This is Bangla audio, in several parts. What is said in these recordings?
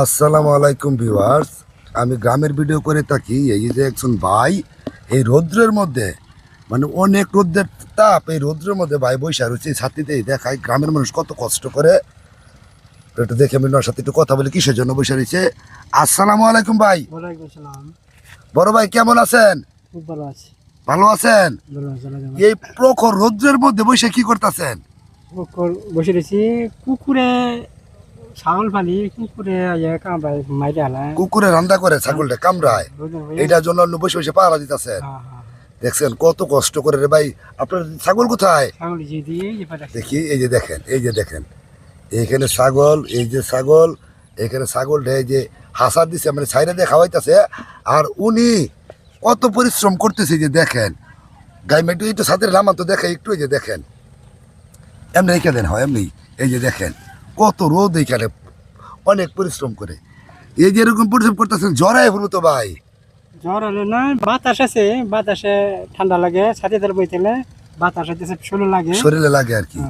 আসসালামু আলাইকুম ভিউয়ার্স, আমি গ্রামের ভিডিও করে থাকি। এই যে একজন ভাই এই রৌদ্রের মধ্যে, মানে অনেক রৌদ্রের তাপ, এই রৌদ্রের মধ্যে ভাই বৈশা রয়েছে ছাতিতেই দেখায় গ্রামের মানুষ কত কষ্ট করে। একটু দেখে আমি ওনার সাথে একটু কথা বলি কিসের জন্য বৈশা রয়েছে। আসসালামু আলাইকুম ভাই। ওয়ালাইকুম সালাম। বড় ভাই কেমন আছেন? খুব ভালো আছি। ভালো আছেন? এই প্রখর রৌদ্রের মধ্যে বৈশা কি করতেছেন? বসে রয়েছি কুকুরে, ছাগল ফালি কুকুরে কামড়ায় মাইরে হালায়। কুকুরে রান্না করে ছাগলটা কামড়ায়, এইটার জন্য বসে বসে পাহারা দিতেছেন। দেখছেন কত কষ্ট করে রে ভাই। আপনার ছাগল কোথায় দেখি? এই যে দেখেন, এই যে দেখেন এইখানে ছাগল, এই যে ছাগল, এখানে ছাগলটা এই যে হাসার দিছে, মানে ছাইরা দিয়ে খাওয়াইতেছে। আর উনি কত পরিশ্রম করতেছে, যে দেখেন গাই মেটু একটু সাথে নামা তো দেখে একটু, এই যে দেখেন এমনি রেখে দেন হয় এমনি। এই যে দেখেন কত রোদ, এইখানে অনেক পরিশ্রম করে এই যে এরকম পরিশ্রম করতেছেন। জ্বরায় হলো তো ভাই? জ্বর হলে না, বাতাস আছে, বাতাসে ঠান্ডা লাগে, ছাতি ধরে বইতেলে বাতাস হইতেছে, শরীরে লাগে আর কি।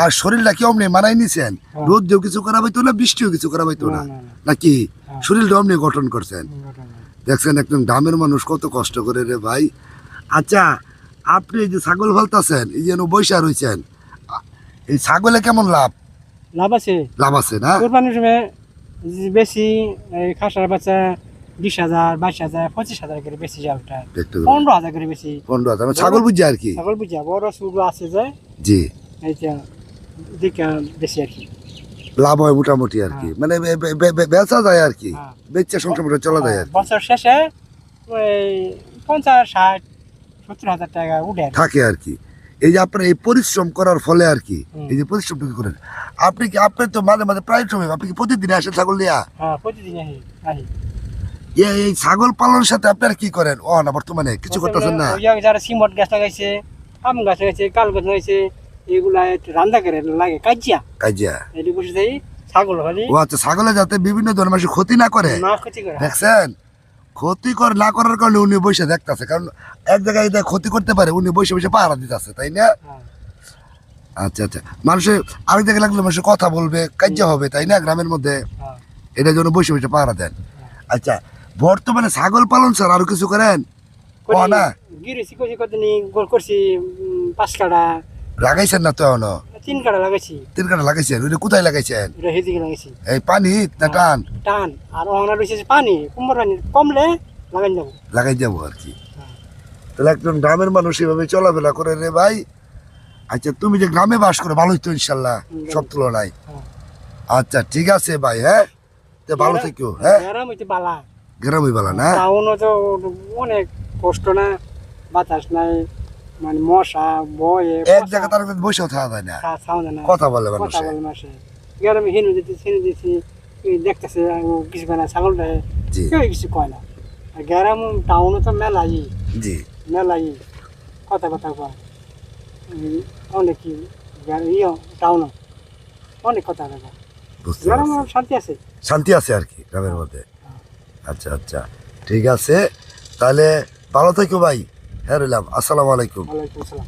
আর শরীরটা কি অমনি মানাই নিছেন? রোদ দিয়েও কিছু করা হইতো না, বৃষ্টিও কিছু করা হইতো না, নাকি শরীরটা অমনি গঠন করছেন। দেখছেন একদম গ্রামের মানুষ কত কষ্ট করে রে ভাই। আচ্ছা, আপনি এই যে ছাগল ফালতাছেন, এই যে বৈশা রয়েছেন, এই ছাগলে কেমন লাভ? লাভ আছে, লাভ আছে না? কোরবানির সময় বেশি খাসার বাচ্চা 20,000, 22,000, 25,000 করে বেশি, জালটা 15,000 করে বেশি। 15,000 ছাগল বুঝছে আর কি। ছাগল বুঝা বড় সুগো আছে যে, জি, এইটা দিকে বেশি আর কি লাভ হয় মোটামুটি আর কি। মানে বেচা যায় আর কি, বেচে সংসার চলা যায় আর কি। বছর শেষে ওই 50, 60, 70,000 টাকা উঠে থাকে আর কি। এই যে আপনার এই পরিশ্রম করার ফলে আর কি, এই যে পরিশ্রম করেন আপনি, কি আপনি তো মাঝে মাঝে প্রায় সময়, আপনি কি প্রতিদিন আসেন ছাগল নিয়ে? প্রতিদিন আহি। এই ছাগল পালনের সাথে আপনারা কি করেন? ও না, বর্তমানে কিছু করতেছেন না? যারা সিমট গাছ লাগাইছে, আম গাছ লাগাইছে, কাল গাছ লাগাইছে, এগুলা রান্না করে লাগে কাজিয়া এটি বসে যাই ছাগল খালি। ও আচ্ছা, ছাগলে যাতে বিভিন্ন ধরনের মানুষ ক্ষতি না করে, দেখছেন ক্ষতি না করার কারণে উনি বসে দেখতেছে। কারণ এক জায়গায় ক্ষতি করতে পারে, উনি বসে বসে পাহারা দিতেছে, তাই না? আচ্ছা আচ্ছা, মানুষের আরেক জায়গায় লাগলে মানুষের কথা বলবে, কার্য হবে, তাই না? গ্রামের মধ্যে এটার জন্য বসে বসে পাহারা দেন। আচ্ছা, বর্তমানে ছাগল পালন স্যার আরো কিছু করেন? না, করছি 5 কাঠা লাগাইছেন না তো? এখনো 3 কাঠা লাগাইছি। 3 কাঠা লাগাইছেন? ওইটা কোথায় লাগাইছেন? লাগাইছি এই পানি না টান? টান। আর ওখানে রয়েছে পানি, কুমড় পানি কমলে লাগাই যাবো আর কি। তাহলে একজন গ্রামের মানুষ এভাবে চলাফেরা করে রে ভাই। আচ্ছা, তুমি যে গ্রামে বাস করো, ভালোই তো ইনশাল্লাহ সব তুলনায়। আচ্ছা ঠিক আছে ভাই, হ্যাঁ ভালো থেকো। হ্যাঁ, গ্রামই বালা না? টাউনও তো অনেক কষ্ট না, বাতাস নাই, মানে মশা বয়ে এক জায়গা তার বসেও থাকা যায় না, কথা বলে মানুষ। গ্রামে হিনু দিচ্ছি দেখতেছে কিছু কয় না, ছাগলটা কেউ কিছু কয় না। গ্রাম টাউনও তো মেলাই, জি মেলাই কথা কয় অনেক। কি টাউনও অনেক কথা কয়, গ্রাম শান্তি আছে, শান্তি আছে আর কি গ্রামের মধ্যে। আচ্ছা আচ্ছা ঠিক আছে, তাহলে ভালো থেকো ভাই। হ্যাঁ রইলাম, আসসালামু আলাইকুম। ওয়ালাইকুম আসসালাম।